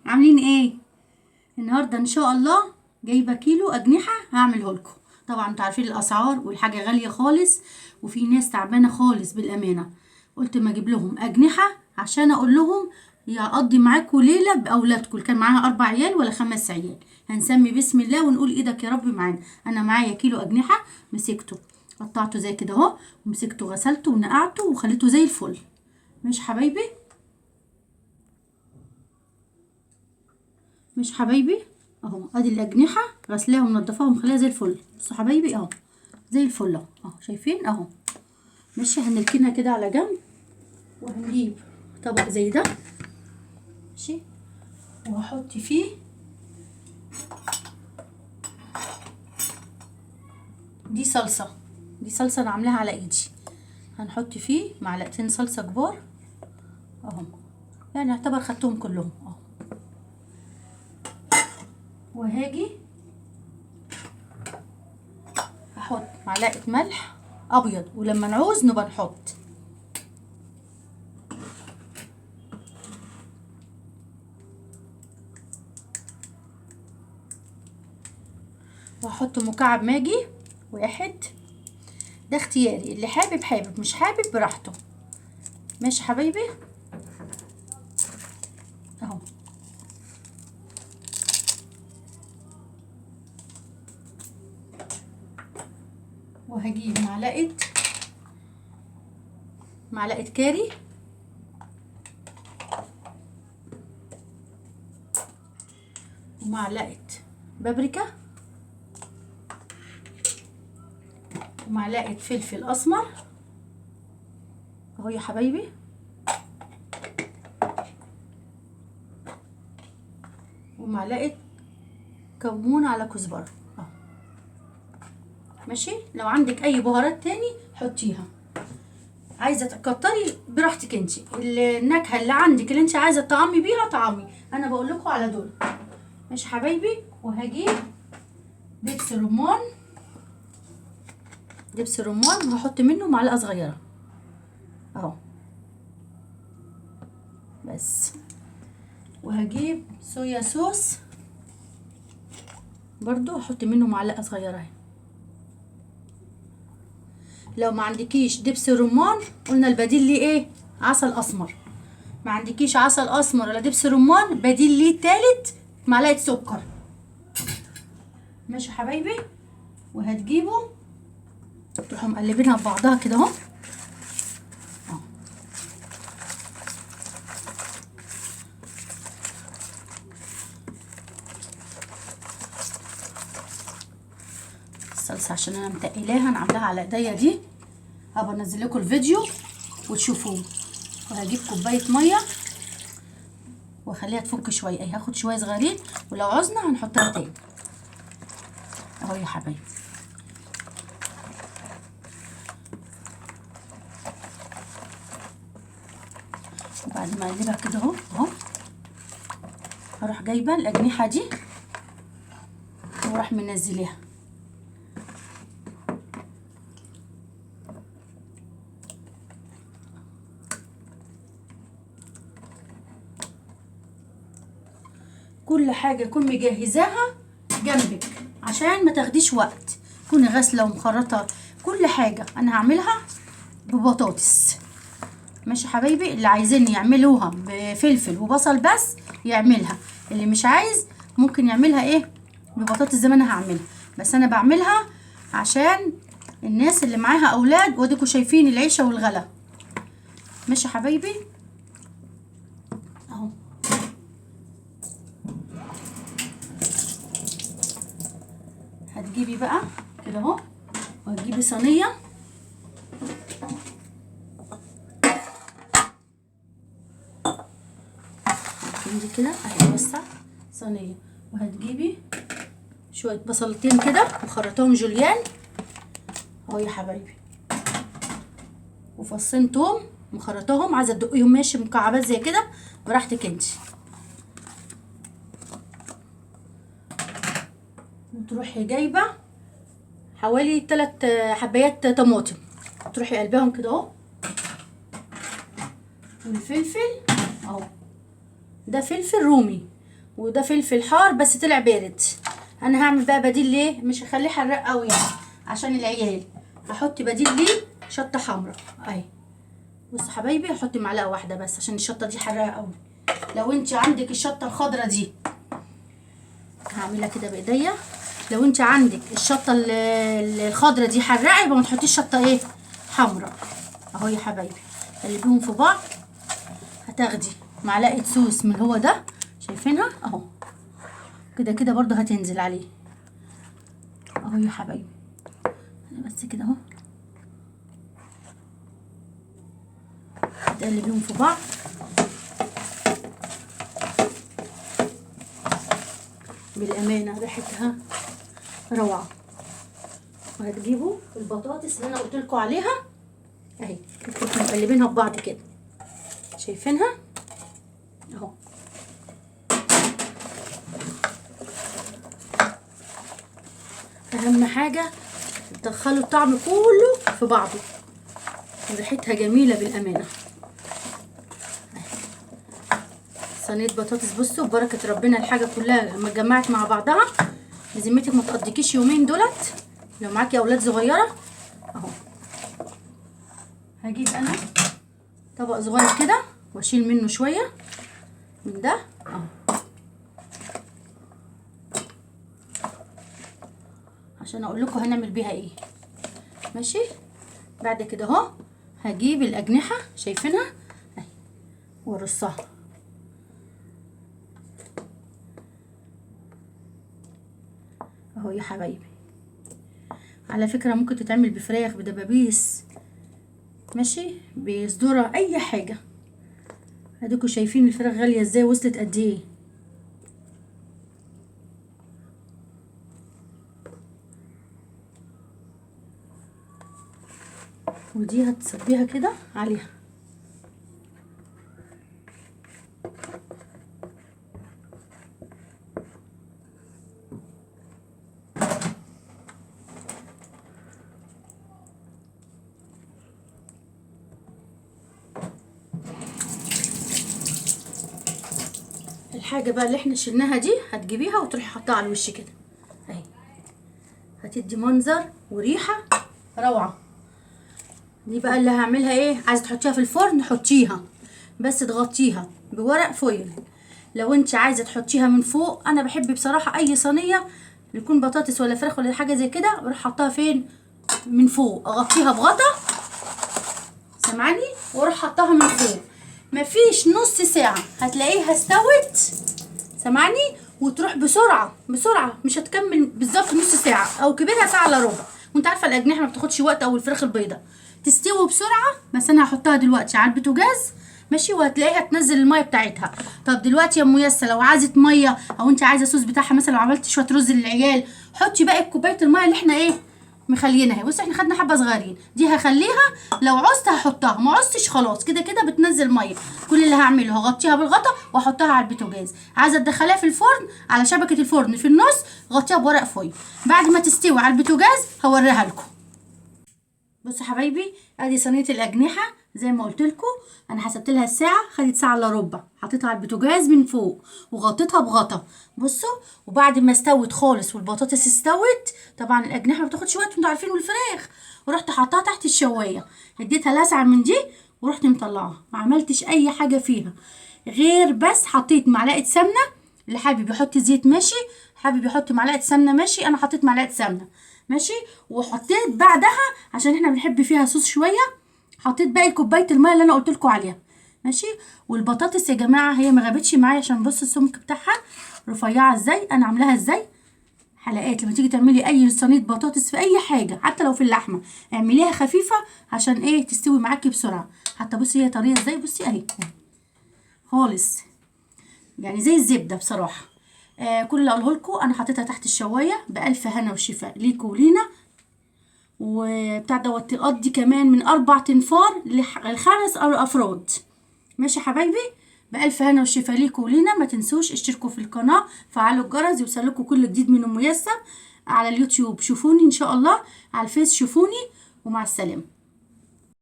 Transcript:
عاملين ايه؟ النهارده ان شاء الله جايبه كيلو اجنحه هعمله لكم. طبعا انتوا عارفين الاسعار والحاجه غاليه خالص، وفي ناس تعبانه خالص بالامانه. قلت ما اجيب لهم اجنحه عشان اقول لهم يقضي معاكم ليله باولادكم. كان معاها 4 عيال ولا 5 عيال. هنسمي بسم الله ونقول ايدك يا رب معانا. انا معايا كيلو اجنحه، مسكته قطعته زي كده اهو، ومسكته غسلته ونقعته وخليته زي الفل. مش حبايبي؟ مش حبايبي؟ اهو ادي الاجنحه غسلاها ومنضفاها ومخليها زي الفل. بصوا حبايبي اهو زي الفل اهو شايفين اهو. ماشي، هنركنها كده على جنب، وهنجيب طبق زي ده. ماشي، وهحط فيه دي صلصه. دي صلصه انا عاملاها على ايدي. هنحط فيه معلقتين صلصه كبار اهو، يعني اعتبر خدتهم كلهم اهو. وهاجي احط معلقه ملح ابيض، ولما نعوز نبقى نحط. وهحط مكعب ماجي واحد، ده اختياري، اللي حابب حابب، مش حابب براحته. ماشي حبايبي اهو. وهجيب معلقه كاري، ومعلقه بابريكا، ومعلقه فلفل اسمر اهو يا حبايبي، ومعلقه كمون على كزبره اهو. ماشي، لو عندك اي بهارات تاني حطيها، عايزه تكتري براحتك انت. النكهه اللي عندك اللي انت عايزه تطعمي بيها طعمي، انا بقول لكم على دول. ماشي حبايبي، وهجيب دبس رمان. دبس رمان وهحط منه معلقه صغيره اهو بس. وهجيب صويا صوص برضو هحط منه معلقه صغيره اهي. لو ما عندكيش دبس رمان قلنا البديل ليه ايه؟ عسل اسمر. ما عندكيش عسل اسمر ولا دبس رمان، بديل ليه تالت معلقه سكر. ماشي حبايبي، وهتجيبوا تروحوا مقلبينها ببعضها كده اهو. الصلصه عشان انا متقلاها، انا عاملاها على ايديا دي، هبقى انزل لكم الفيديو وتشوفوه. وهجيب كوبايه ميه واخليها تفك شويه اهي، هاخد شويه صغيرين ولو عوزنا هنحطها تاني اهو يا حبايبي. وبعد ما اقلبها كده اهو هروح جايبه الاجنحه دي واروح منزليها. كل حاجه كون مجهزاها جنبك عشان ما تاخديش وقت، كوني غاسله ومخرطه كل حاجه. انا هعملها ببطاطس. ماشي حبايبي، اللي عايزين يعملوها بفلفل وبصل بس يعملها، اللي مش عايز ممكن يعملها ايه ببطاطس زي ما انا هعملها. بس انا بعملها عشان الناس اللي معاها اولاد، واديكوا شايفين العيشه والغلا. ماشي حبايبي اهو. هتجيبي بقى كده اهو، وهتجيبي صينيه دي كده اهي، وسع صينيه، وهتجيبي شويه بصلتين كده وخرطهم جوليان اهو يا حبايبي، وفصين توم مخرطاهم، عايزه تدقيهم ماشي مكعبات زي كده براحتك انت. وتروحي جايبه حوالي 3 حبايات طماطم، تروحي قلبهم كده اهو. والفلفل اهو، ده فلفل رومي، وده فلفل حار بس طلع بارد. انا هعمل بقى بديل ليه، مش هخليه حراق قوي يعني عشان العيال، هحط بديل ليه شطه حمراء اهي. بصوا حبايبي هحط معلقه واحده بس عشان الشطه دي حراقه قوي. لو انت عندك الشطه الخضراء دي هعملها كده بايديا. لو انت عندك الشطه الخضراء دي حراقه يبقى ما تحطيش شطه ايه حمراء اهو يا حبايبي. قلبيهم في بعض. هتاخدي معلقه صوص من هو ده شايفينها اهو كده كده برضو هتنزل عليه اهو يا حبايبي. بس كده اهو تقلبيهم في بعض. بالامانه ريحتها روعه. وهتجيبوا البطاطس اللي انا قلت لكم عليها اهي، كنتوا مقلبينها ببعض كده شايفينها اهو. اهم حاجه تدخلوا الطعم كله في بعضه. ريحتها جميله بالامانه. صينيه بطاطس بصوا ببركه ربنا الحاجه كلها لما اتجمعت مع بعضها بذمتك ما تقضيكيش يومين دولت لو معاكي اولاد صغيره اهو. هجيب انا طبق صغير كده واشيل منه شويه من ده اهو عشان اقول لكم هنعمل بيها ايه ماشي. بعد كده اهو هجيب الاجنحه شايفينها اهي وارصها اهو يا حبايبي. على فكره ممكن تتعمل بفراخ بدبابيس ماشي بصدوره اي حاجه. اديكوا شايفين الفراخ غاليه ازاي وصلت قد ايه. ودي هتصبيها كده عليها الحاجه بقى اللي احنا شلناها دي هتجيبيها وتروحي حطها على الوش كده اهي. هتدي منظر وريحه روعه. دي بقى اللي هعملها ايه، عايزه تحطيها في الفرن حطيها بس تغطيها بورق فويل. لو انت عايزه تحطيها من فوق انا بحب بصراحه اي صينيه يكون بطاطس ولا فراخ ولا حاجه زي كده بروح حطها فين من فوق اغطيها بغطا سامعني واروح حطها من فوق. مفيش نص ساعه هتلاقيها استوت سامعني وتروح بسرعه بسرعه مش هتكمل بالظبط نص ساعه او كبيرها ساعه الا ربع. وانت عارفه الاجنحه ما بتاخدش وقت او الفراخ البيضه تستوي بسرعه. بس انا هحطها دلوقتي على البوتاجاز ماشي وهتلاقيها تنزل الميه بتاعتها. طب دلوقتي يا ام ياسه لو عايزه ميه او انت عايزه صوص بتاعها مثلا لو عملت شويه رز للعيال حطي بقى كوبايه الميه اللي احنا ايه مخلينها. بصي احنا خدنا حبه صغيرين دي هخليها لو عوزت هحطها ما عوزتش خلاص كده كده بتنزل ميه. كل اللي هعمله هغطيها بالغطا واحطها على البوتاجاز. عايزه تدخليها في الفرن على شبكه الفرن في النص غطيها بورق فويل. بعد ما تستوي على البوتاجاز هوريها لكم. بصوا حبايبي ادي صينيه الاجنحه زي ما قلت لكم. انا حسبت لها الساعه خدت ساعه الا ربع. حطيتها على البوتاجاز من فوق وغطيتها بغطا بصوا. وبعد ما استوت خالص والبطاطس استوت طبعا الاجنحه ما بتاخدش وقت انتوا عارفين والفراخ ورحت حطاها تحت الشوايه اديتها لسعه من دي ورحت مطلعاها. ما عملتش اي حاجه فيها غير بس حطيت معلقه سمنه. اللي حابب يحط زيت ماشي حابب يحط معلقه سمنه ماشي. انا حطيت معلقه سمنه ماشي. وحطيت بعدها عشان احنا بنحب فيها صوص شويه حطيت باقي كوبايه الميه اللي انا قلت لكم عليها ماشي. والبطاطس يا جماعه هي ما غابتش معايا عشان بص السمك بتاعها رفيعه ازاي. انا عاملاها ازاي حلقات. لما تيجي تعملي اي صينيه بطاطس في اي حاجه حتى لو في اللحمه اعمليها خفيفه عشان ايه تستوي معاكي بسرعه. حتى بصي هي طريه ازاي بصي اهي خالص يعني زي الزبده بصراحه. كل اللي اقوله لكم انا حطيتها تحت الشوايه بألف هنا وشفاء ليكوا ولينا. وبتاع دوت تقضي كمان من 4 تنفار ل5 افراد ماشي حبايبي. بألف هنا وشفاء ليكوا ولينا. ما تنسوش اشتركوا في القناه فعلوا الجرس يوصلكوا كل جديد من ام ياسه على اليوتيوب. شوفوني ان شاء الله على الفيس شوفوني ومع السلامه.